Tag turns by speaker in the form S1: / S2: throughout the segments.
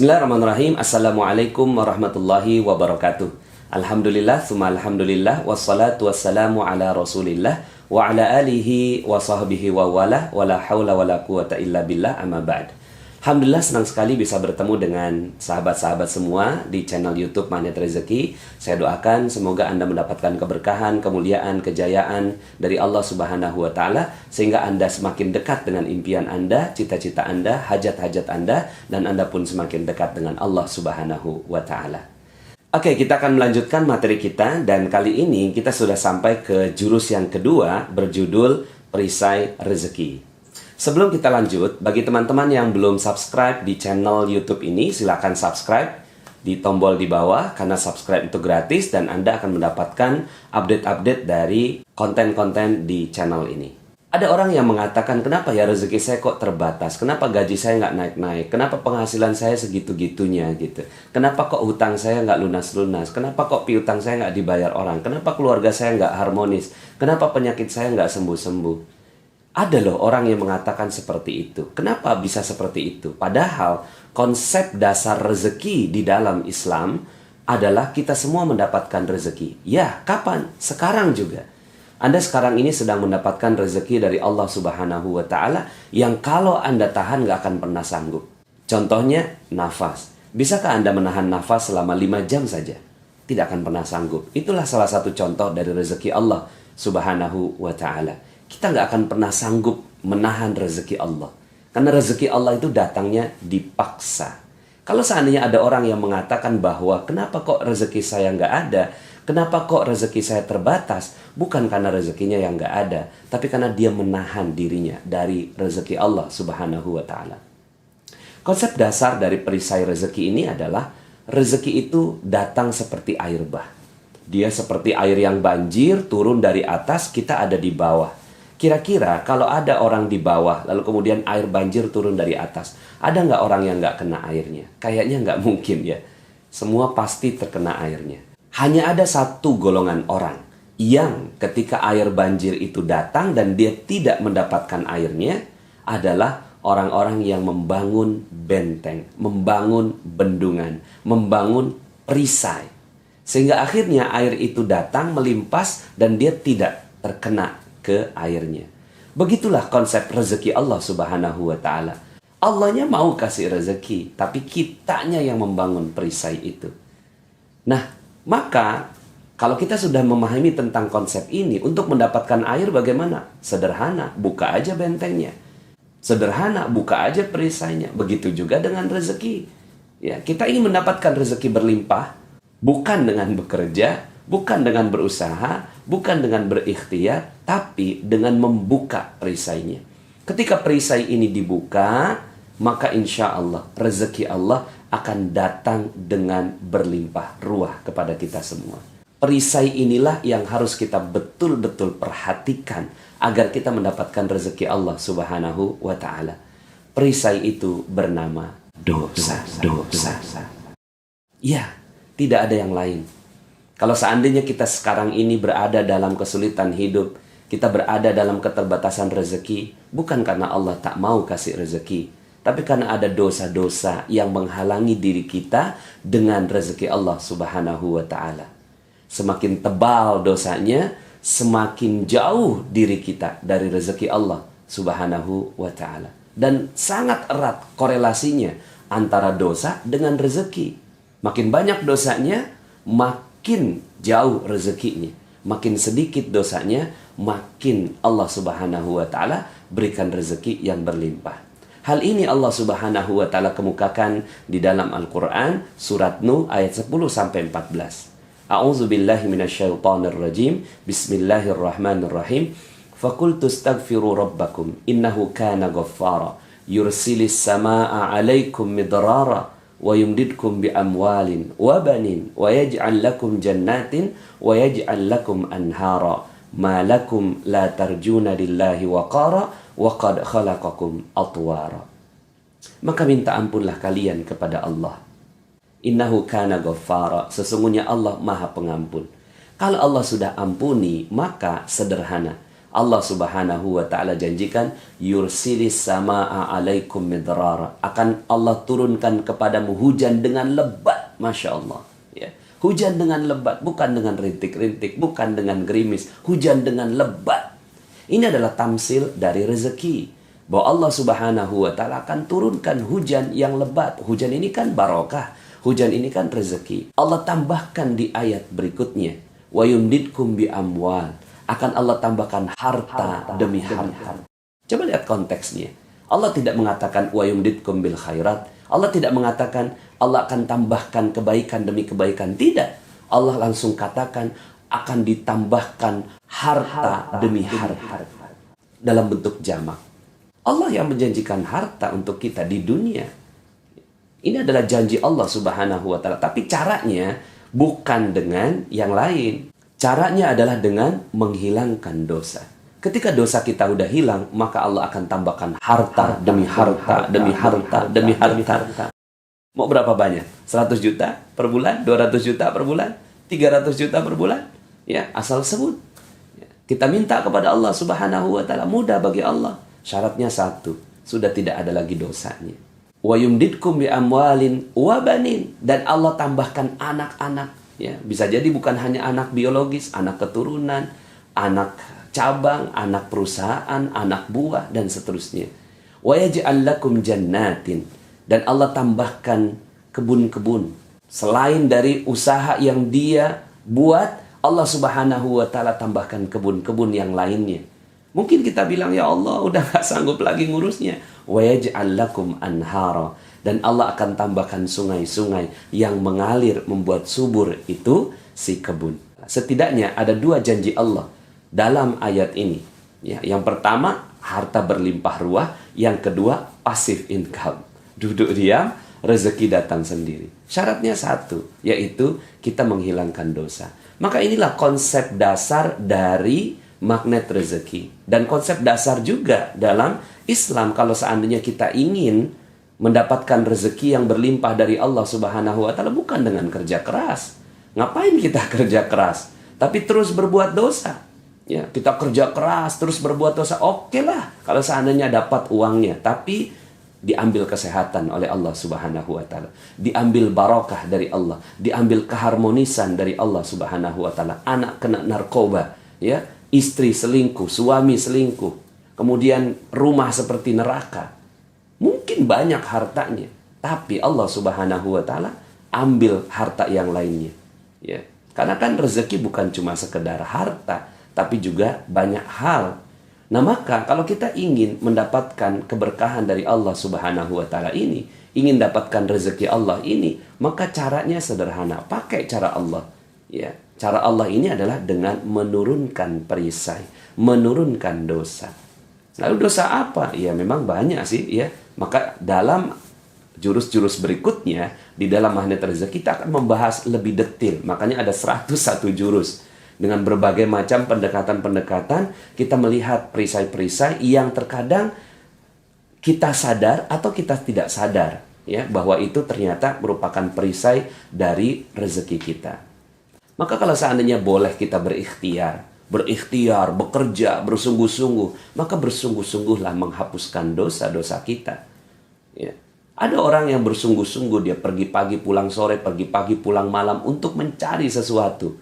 S1: Bismillahirrahmanirrahim. Assalamualaikum warahmatullahi wabarakatuh. Alhamdulillah, tsumma alhamdulillah, wassalatu wassalamu ala rasulillah wa ala alihi wa sahbihi wa wala wala hawla wala quwata illa billah, amma ba'd. Alhamdulillah, senang sekali bisa bertemu dengan sahabat-sahabat semua di channel YouTube Magnet Rezeki. Saya doakan semoga Anda mendapatkan keberkahan, kemuliaan, kejayaan dari Allah Subhanahu wa Ta'ala, sehingga Anda semakin dekat dengan impian Anda, cita-cita Anda, hajat-hajat Anda, dan Anda pun semakin dekat dengan Allah Subhanahu wa Ta'ala. Oke, kita akan melanjutkan materi kita, dan kali ini kita sudah sampai ke jurus yang kedua berjudul Perisai Rezeki. Sebelum kita lanjut, bagi teman-teman yang belum subscribe di channel YouTube ini, silakan subscribe di tombol di bawah, karena subscribe itu gratis dan Anda akan mendapatkan update-update dari konten-konten di channel ini. Ada orang yang mengatakan, kenapa ya rezeki saya kok terbatas? Kenapa gaji saya nggak naik-naik? Kenapa penghasilan saya segitu-gitunya gitu? Kenapa kok hutang saya nggak lunas-lunas? Kenapa kok piutang saya nggak dibayar orang? Kenapa keluarga saya nggak harmonis? Kenapa penyakit saya nggak sembuh-sembuh? Ada loh orang yang mengatakan seperti itu. Kenapa bisa seperti itu? Padahal konsep dasar rezeki di dalam Islam adalah kita semua mendapatkan rezeki. Ya, kapan? Sekarang juga. Anda sekarang ini sedang mendapatkan rezeki dari Allah Subhanahu wa Ta'ala yang kalau Anda tahan gak akan pernah sanggup. Contohnya, nafas. Bisakah Anda menahan nafas selama 5 jam saja? Tidak akan pernah sanggup. Itulah salah satu contoh dari rezeki Allah Subhanahu wa Ta'ala. Kita nggak akan pernah sanggup menahan rezeki Allah. Karena rezeki Allah itu datangnya dipaksa. Kalau seandainya ada orang yang mengatakan bahwa kenapa kok rezeki saya nggak ada, kenapa kok rezeki saya terbatas, bukan karena rezekinya yang nggak ada, tapi karena dia menahan dirinya dari rezeki Allah Subhanahu wa Ta'ala. Konsep dasar dari perisai rezeki ini adalah rezeki itu datang seperti air bah. Dia seperti air yang banjir, turun dari atas, kita ada di bawah. Kira-kira kalau ada orang di bawah, lalu kemudian air banjir turun dari atas, ada nggak orang yang nggak kena airnya? Kayaknya nggak mungkin ya. Semua pasti terkena airnya. Hanya ada satu golongan orang yang ketika air banjir itu datang dan dia tidak mendapatkan airnya, adalah orang-orang yang membangun benteng, membangun bendungan, membangun perisai. Sehingga akhirnya air itu datang melimpas dan dia tidak terkena ke airnya. Begitulah konsep rezeki Allah Subhanahu wa Ta'ala. Allahnya mau kasih rezeki, tapi kitanya yang membangun perisai itu. Nah, maka kalau kita sudah memahami tentang konsep ini, untuk mendapatkan air bagaimana? Sederhana, buka aja bentengnya. Sederhana, buka aja perisainya. Begitu juga dengan rezeki. Ya, kita ingin mendapatkan rezeki berlimpah, bukan dengan bekerja, bukan dengan berusaha, bukan dengan berikhtiar, tapi dengan membuka perisainya. Ketika perisai ini dibuka, maka insya Allah rezeki Allah akan datang dengan berlimpah ruah kepada kita semua. Perisai inilah yang harus kita betul-betul perhatikan agar kita mendapatkan rezeki Allah Subhanahu wa Ta'ala. Perisai itu bernama dosa. Ya, tidak ada yang lain. Kalau seandainya kita sekarang ini berada dalam kesulitan hidup, kita berada dalam keterbatasan rezeki, bukan karena Allah tak mau kasih rezeki, tapi karena ada dosa-dosa yang menghalangi diri kita dengan rezeki Allah Subhanahu wa Ta'ala. Semakin tebal dosanya, semakin jauh diri kita dari rezeki Allah Subhanahu wa Ta'ala. Dan sangat erat korelasinya antara dosa dengan rezeki. Makin banyak dosanya, makin jauh rezekinya. Makin sedikit dosanya, makin Allah Subhanahu wa Ta'ala berikan rezeki yang berlimpah. Hal ini Allah Subhanahu wa Ta'ala kemukakan di dalam Al-Quran, surat Nuh ayat 10-14. A'udzu billahi minasyaitonir rajim. Bismillahirrahmanirrahim. Faqultu astaghfiru rabbakum innahu kana ghaffara yursilis samaa'a 'alaikum midrara wa yumdidkum bi amwalin wa banin wa yaj'al lakum jannatin wa yaj'al lakum anhara ma lakum la tarjuna lillahi waqara wa qad khalaqakum atwara. Maka minta ampunlah kalian kepada Allah. Innahu kana ghaffara, sesungguhnya Allah Maha Pengampun. Kalau Allah sudah ampuni, maka sederhana. Allah Subhanahu wa taala janjikan yursilis samaa alaikum midrara, akan Allah turunkan kepadamu hujan dengan lebat. Masya Allah, ya. Hujan dengan lebat, bukan dengan rintik-rintik, bukan dengan gerimis, hujan dengan lebat. Ini adalah tamsil dari rezeki, bahwa Allah Subhanahu wa taala akan turunkan hujan yang lebat. Hujan ini kan barokah, hujan ini kan rezeki. Allah tambahkan di ayat berikutnya, wa yumdidkum bi amwal, akan Allah tambahkan harta demi harta. Coba lihat konteksnya. Allah tidak mengatakan wa yumdidkum bil khairat. Allah tidak mengatakan Allah akan tambahkan kebaikan demi kebaikan. Tidak. Allah langsung katakan akan ditambahkan harta demi harta. Dalam bentuk jamak. Allah yang menjanjikan harta untuk kita di dunia. Ini adalah janji Allah Subhanahu wa taala. Tapi caranya bukan dengan yang lain. Caranya adalah dengan menghilangkan dosa. Ketika dosa kita udah hilang, maka Allah akan tambahkan harta demi harta, demi harta, demi harta. Mau berapa banyak? 100 juta per bulan? 200 juta per bulan? 300 juta per bulan? Ya, asal sebut. Kita minta kepada Allah Subhanahu wa taala, mudah bagi Allah. Syaratnya satu, sudah tidak ada lagi dosanya. Wa yumdidkum bi amwalin wa banin, dan Allah tambahkan anak-anak. Ya, bisa jadi bukan hanya anak biologis, anak keturunan, anak cabang, anak perusahaan, anak buah, dan seterusnya. Wa yaj'al lakum jannatin, dan Allah tambahkan kebun-kebun. Selain dari usaha yang dia buat, Allah Subhanahu wa taala tambahkan kebun-kebun yang lainnya. Mungkin kita bilang, ya Allah udah gak sanggup lagi ngurusnya. Wa yaj'al lakum anhara, dan Allah akan tambahkan sungai-sungai yang mengalir membuat subur itu si kebun. Setidaknya ada dua janji Allah dalam ayat ini. Ya, yang pertama, harta berlimpah ruah. Yang kedua, passive income. Duduk diam, rezeki datang sendiri. Syaratnya satu, yaitu kita menghilangkan dosa. Maka inilah konsep dasar dari magnet rezeki. Dan konsep dasar juga dalam Islam, kalau seandainya kita ingin mendapatkan rezeki yang berlimpah dari Allah Subhanahu wa taala, bukan dengan kerja keras. Ngapain kita kerja keras tapi terus berbuat dosa? Ya, kita kerja keras terus berbuat dosa. Oke lah kalau seandainya dapat uangnya, tapi diambil kesehatan oleh Allah Subhanahu wa taala, diambil barokah dari Allah, diambil keharmonisan dari Allah Subhanahu wa taala. Anak kena narkoba, ya, istri selingkuh, suami selingkuh, kemudian rumah seperti neraka. Mungkin banyak hartanya, tapi Allah Subhanahu wa taala ambil harta yang lainnya. Ya, karena kan rezeki bukan cuma sekedar harta, tapi juga banyak hal. Nah, maka kalau kita ingin mendapatkan keberkahan dari Allah Subhanahu wa taala ini, ingin dapatkan rezeki Allah ini, maka caranya sederhana, pakai cara Allah. Ya, cara Allah ini adalah dengan menurunkan perisai, menurunkan dosa. Lalu dosa apa? Ya memang banyak sih, ya. Maka dalam jurus-jurus berikutnya, di dalam magnet rezeki kita akan membahas lebih detail. Makanya ada 101 jurus. Dengan berbagai macam pendekatan-pendekatan, kita melihat perisai-perisai yang terkadang kita sadar atau kita tidak sadar, ya, bahwa itu ternyata merupakan perisai dari rezeki kita. Maka kalau seandainya boleh kita berikhtiar, bekerja, bersungguh-sungguh, maka bersungguh-sungguhlah menghapuskan dosa-dosa kita. Ya. Ada orang yang bersungguh-sungguh, dia pergi pagi pulang sore, pergi pagi pulang malam untuk mencari sesuatu.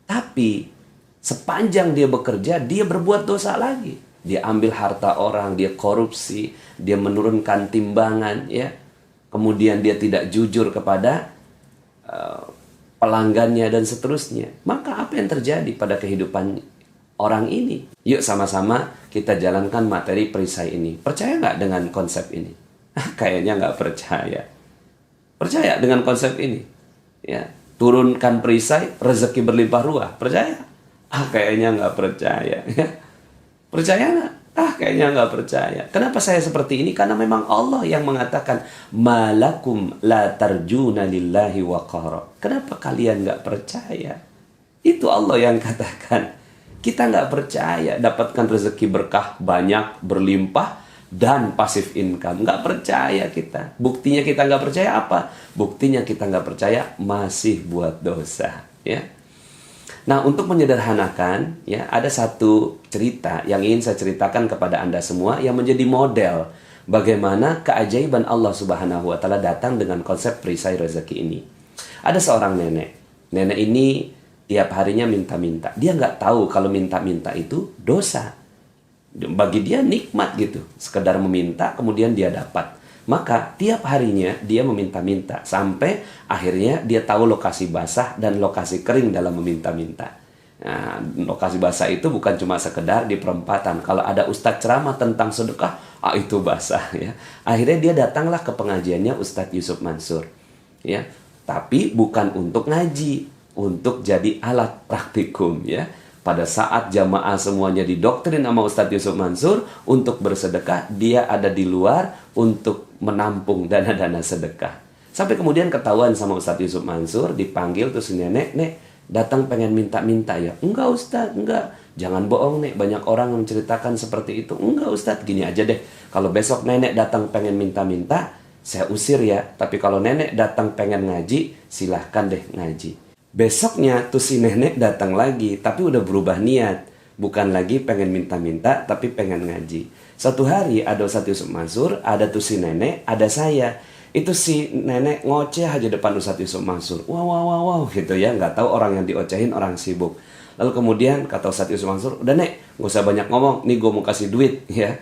S1: Tapi sepanjang dia bekerja, dia berbuat dosa lagi. Dia ambil harta orang, dia korupsi, dia menurunkan timbangan, ya. Kemudian dia tidak jujur kepada pelanggannya dan seterusnya. Maka apa yang terjadi pada kehidupan orang ini? Yuk sama-sama kita jalankan materi perisai ini. Percaya nggak dengan konsep ini? Kayaknya nggak percaya. Percaya dengan konsep ini? Ya, turunkan perisai, rezeki berlimpah ruah. Percaya? Kayaknya nggak percaya. Percaya nggak? Kayaknya nggak percaya. Kenapa saya seperti ini? Karena memang Allah yang mengatakan, malakum la tarjuna lillahi waqara. Kenapa kalian nggak percaya? Itu Allah yang katakan. Kita nggak percaya dapatkan rezeki berkah banyak, berlimpah, dan pasif income. Nggak percaya kita. Buktinya kita nggak percaya apa? Buktinya kita nggak percaya masih buat dosa. Ya. Nah, untuk menyederhanakan, ya, ada satu cerita yang ingin saya ceritakan kepada Anda semua yang menjadi model bagaimana keajaiban Allah Subhanahu wa taala datang dengan konsep perisai rezeki ini. Ada seorang nenek. Nenek ini tiap harinya minta-minta. Dia nggak tahu kalau minta-minta itu dosa. Bagi dia nikmat gitu. Sekedar meminta kemudian dia dapat. Maka tiap harinya dia meminta-minta sampai akhirnya dia tahu lokasi basah dan lokasi kering dalam meminta-minta. Nah, lokasi basah itu bukan cuma sekedar di perempatan. Kalau ada ustadz ceramah tentang sedekah, itu basah ya. Akhirnya dia datanglah ke pengajiannya Ustadz Yusuf Mansur. Ya, tapi bukan untuk ngaji, untuk jadi alat praktikum ya. Pada saat jamaah semuanya didoktrin sama Ustadz Yusuf Mansur untuk bersedekah, dia ada di luar untuk menampung dana-dana sedekah. Sampai kemudian ketahuan sama Ustadz Yusuf Mansur, dipanggil tuh si nenek, "Nek, datang pengen minta-minta ya?" "Enggak Ustadz, enggak." "Jangan bohong Nek, banyak orang menceritakan seperti itu." "Enggak Ustadz, gini aja deh. Kalau besok nenek datang pengen minta-minta, saya usir ya. Tapi kalau nenek datang pengen ngaji, silahkan deh ngaji." Besoknya tuh si nenek datang lagi, tapi udah berubah niat. Bukan lagi pengen minta-minta, tapi pengen ngaji. Satu hari ada Ustadz Yusuf Mansur, ada tuh si nenek, ada saya. Itu si nenek ngoceh aja depan Ustadz Yusuf Mansur. Wow gitu ya, nggak tahu orang yang diocehin orang sibuk. Lalu kemudian kata Ustadz Yusuf Mansur, "Udah Nek, nggak usah banyak ngomong, nih gue mau kasih duit ya.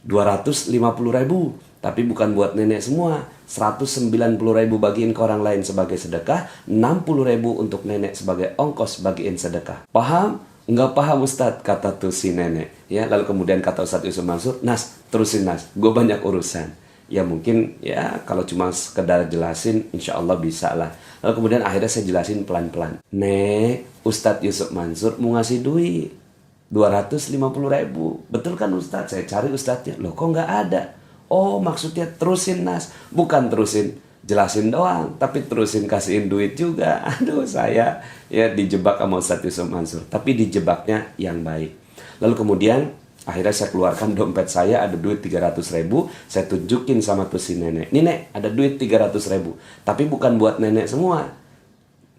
S1: 250.000, tapi bukan buat nenek semua. 190.000 bagiin ke orang lain sebagai sedekah, 60.000 untuk nenek sebagai ongkos bagiin sedekah." "Paham?" "Enggak paham Ustadz," kata tuh si nenek. Ya, lalu kemudian kata Ustadz Yusuf Mansur, "Nas, terusin Nas, gue banyak urusan." Ya mungkin ya kalau cuma sekedar jelasin insya Allah bisa lah. Lalu kemudian akhirnya saya jelasin pelan-pelan. "Nek, Ustadz Yusuf Mansur mau ngasih duit 250.000. Betul kan Ustadz? Saya cari Ustadznya. Loh kok nggak ada?" "Oh maksudnya terusin Nas." "Bukan terusin jelasin doang, tapi terusin kasihin duit juga." Aduh, saya ya dijebak sama Ustadz Yusuf Mansur. Tapi dijebaknya yang baik. Lalu kemudian akhirnya saya keluarkan dompet saya, ada duit 300.000. Saya tunjukin sama tuh si nenek. "Nih Nek, ada duit 300.000. Tapi bukan buat nenek semua.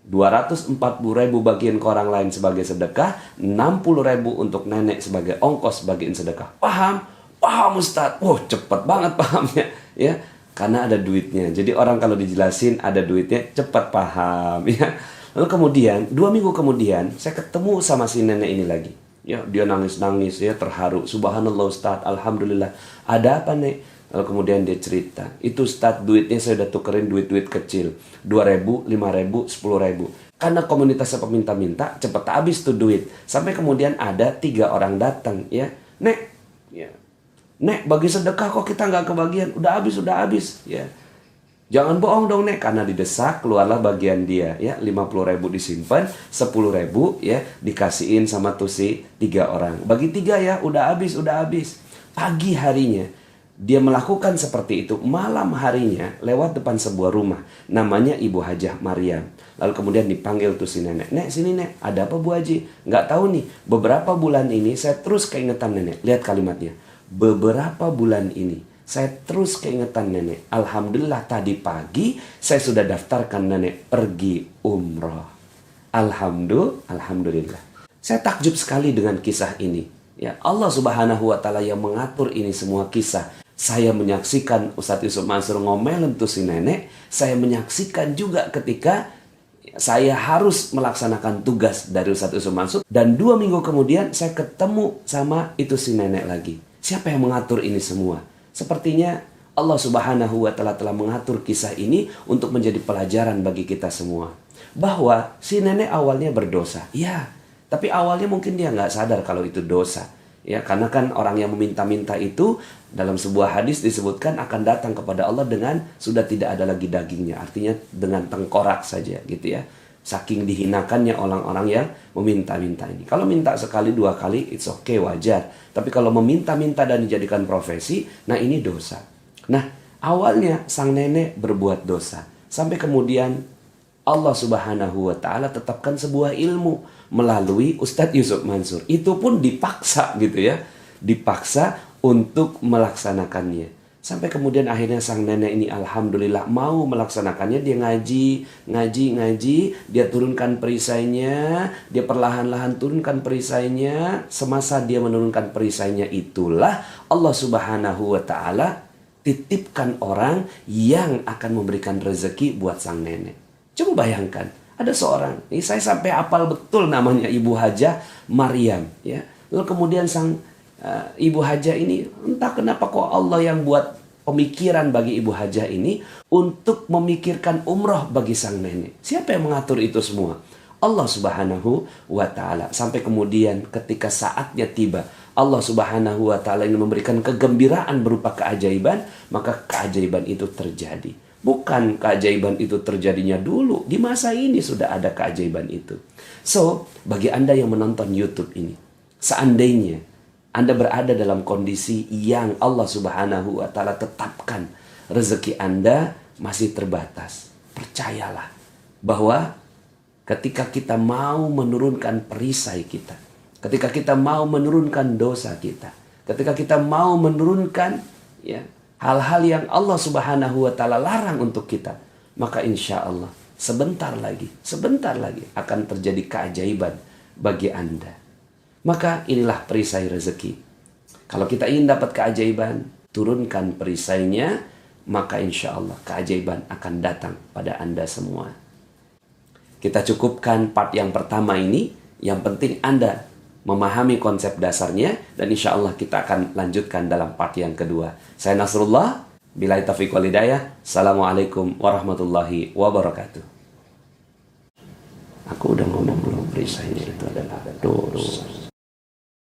S1: 240.000 bagian ke orang lain sebagai sedekah, 60.000 untuk nenek sebagai ongkos bagiin sedekah." "Paham?" "Paham Ustadz." "Oh cepet banget pahamnya ya, karena ada duitnya." Jadi orang kalau dijelasin ada duitnya cepat paham ya. Lalu kemudian 2 minggu kemudian saya ketemu sama si nenek ini lagi. Ya, dia nangis-nangis ya, terharu. "Subhanallah Ustadz, alhamdulillah." "Ada apa Nek?" Lalu kemudian dia cerita, "Itu Ustadz, duitnya saya udah tukerin duit-duit kecil. 2.000, 5.000, 10.000. Karena komunitasnya peminta-minta, cepet habis tuh duit. Sampai kemudian ada 3 orang datang ya. Nek, ya, Nek bagi sedekah kok kita nggak kebagian. Udah habis ya. Jangan bohong dong Nek." Karena didesak, keluarlah bagian dia ya. 50.000 disimpan, 10.000 ya dikasihin sama tuh si 3 orang. "Bagi 3 ya, udah habis." Pagi harinya dia melakukan seperti itu. Malam harinya lewat depan sebuah rumah, namanya Ibu Hajah Maryam. Lalu kemudian dipanggil tuh si nenek. "Nek, sini Nek, ada apa Bu Haji?" "Nggak tahu nih, beberapa bulan ini saya terus keingetan nenek." Lihat kalimatnya, beberapa bulan ini saya terus keingetan nenek. Alhamdulillah tadi pagi saya sudah daftarkan nenek pergi umroh. Alhamdulillah. Saya takjub sekali dengan kisah ini. Ya, Allah Subhanahu wa taala yang mengatur ini semua kisah. Saya menyaksikan Ustadz Yusuf Mansur ngomelin tuh si nenek. Saya menyaksikan juga ketika saya harus melaksanakan tugas dari Ustadz Yusuf Mansur. Dan 2 minggu kemudian saya ketemu sama itu si nenek lagi. Siapa yang mengatur ini semua? Sepertinya Allah Subhanahu wa taala telah mengatur kisah ini untuk menjadi pelajaran bagi kita semua. Bahwa si nenek awalnya berdosa. Ya, tapi awalnya mungkin dia nggak sadar kalau itu dosa. Ya, karena kan orang yang meminta-minta itu dalam sebuah hadis disebutkan akan datang kepada Allah dengan sudah tidak ada lagi dagingnya. Artinya dengan tengkorak saja gitu ya. Saking dihinakannya orang-orang yang meminta-minta ini. Kalau minta sekali 2 kali, it's okay, wajar. Tapi kalau meminta-minta dan dijadikan profesi, nah ini dosa. Nah, awalnya sang nenek berbuat dosa. Sampai kemudian Allah Subhanahu wa taala tetapkan sebuah ilmu melalui Ustadz Yusuf Mansur. Itu pun dipaksa gitu ya. Dipaksa untuk melaksanakannya. Sampai kemudian akhirnya sang nenek ini alhamdulillah mau melaksanakannya. Dia ngaji, dia turunkan perisainya, dia perlahan-lahan turunkan perisainya. Semasa dia menurunkan perisainya itulah Allah Subhanahu wa Ta'ala titipkan orang yang akan memberikan rezeki buat sang nenek. Coba bayangkan, ada seorang, ini saya sampai hafal betul namanya Ibu Hajah Maryam, ya. Lalu kemudian sang Ibu Hajah ini, entah kenapa kok Allah yang buat pemikiran bagi Ibu Hajah ini untuk memikirkan umroh bagi sang nenek. Siapa yang mengatur itu semua? Allah Subhanahu wa Ta'ala. Sampai kemudian ketika saatnya tiba, Allah Subhanahu wa Ta'ala ini memberikan kegembiraan berupa keajaiban, maka keajaiban itu terjadi. Bukan keajaiban itu terjadinya dulu, di masa ini sudah ada keajaiban itu. So, bagi Anda yang menonton YouTube ini, seandainya Anda berada dalam kondisi yang Allah Subhanahu wa Ta'ala tetapkan rezeki Anda masih terbatas, percayalah bahwa ketika kita mau menurunkan perisai kita, ketika kita mau menurunkan dosa kita, ketika kita mau menurunkan hal-hal yang Allah Subhanahu wa Ta'ala larang untuk kita, maka insya Allah sebentar lagi akan terjadi keajaiban bagi Anda. Maka inilah perisai rezeki. Kalau kita ingin dapat keajaiban, turunkan perisainya, maka insya Allah keajaiban akan datang pada Anda semua. Kita cukupkan part yang pertama ini. Yang penting Anda memahami konsep dasarnya, dan insya Allah kita akan lanjutkan dalam part yang kedua. Saya Nasrullah, billahi taufiq wal hidayah. Assalamualaikum warahmatullahi wabarakatuh. Aku udah ngomong belum, perisainya itu adalah dosa.